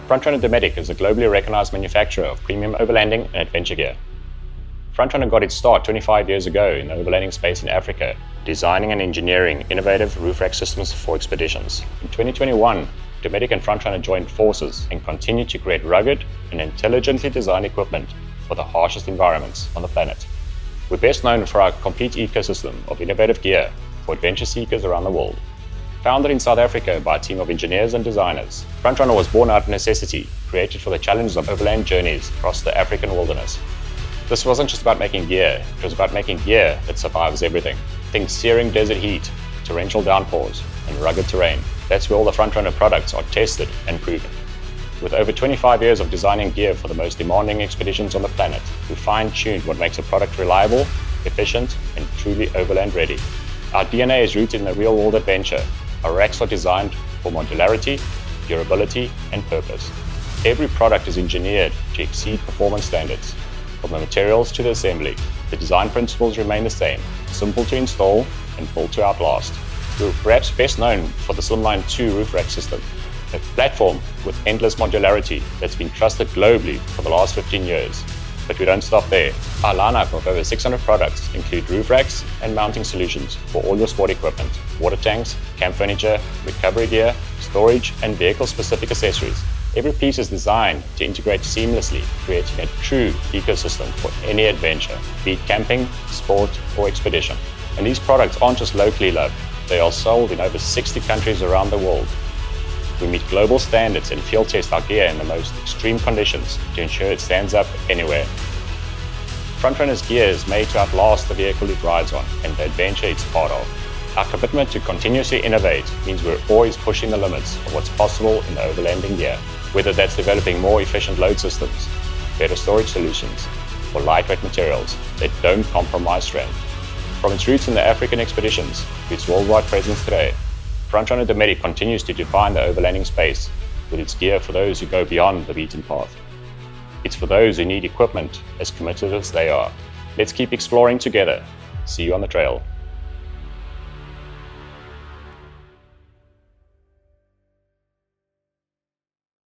Frontrunner Dometic is a globally recognized manufacturer of premium overlanding and adventure gear. Frontrunner got its start 25 years ago in the overlanding space in Africa, designing and engineering innovative roof rack systems for expeditions. In 2021, Dometic and Frontrunner joined forces and continue to create rugged and intelligently designed equipment for the harshest environments on the planet. We're best known for our complete ecosystem of innovative gear for adventure seekers around the world. Founded in South Africa by a team of engineers and designers, Frontrunner was born out of necessity, created for the challenges of overland journeys across the African wilderness. This wasn't just about making gear, it was about making gear that survives everything. Think searing desert heat, torrential downpours, and rugged terrain. That's where all the Frontrunner products are tested and proven. With over 25 years of designing gear for the most demanding expeditions on the planet, we fine-tuned what makes a product reliable, efficient, and truly overland ready. Our DNA is rooted in a real-world adventure. Our racks are designed for modularity, durability, and purpose. Every product is engineered to exceed performance standards. From the materials to the assembly, the design principles remain the same, simple to install and built to outlast. We're perhaps best known for the Slimline 2 roof rack system, a platform with endless modularity that's been trusted globally for the last 15 years. But we don't stop there. Our lineup of over 600 products include roof racks and mounting solutions for all your sport equipment, water tanks, camp furniture, recovery gear, storage, and vehicle-specific accessories. Every piece is designed to integrate seamlessly, creating a true ecosystem for any adventure, be it camping, sport, or expedition. And these products aren't just locally loved, they are sold in over 60 countries around the world. We meet global standards and field test our gear in the most extreme conditions to ensure it stands up anywhere. Frontrunner's gear is made to outlast the vehicle it rides on and the adventure it's part of. Our commitment to continuously innovate means we're always pushing the limits of what's possible in the overlanding gear, whether that's developing more efficient load systems, better storage solutions, or lightweight materials that don't compromise strength. From its roots in the African expeditions to its worldwide presence today, Frontrunner Dometic continues to define the overlanding space with its gear for those who go beyond the beaten path. It's for those who need equipment as committed as they are. Let's keep exploring together. See you on the trail.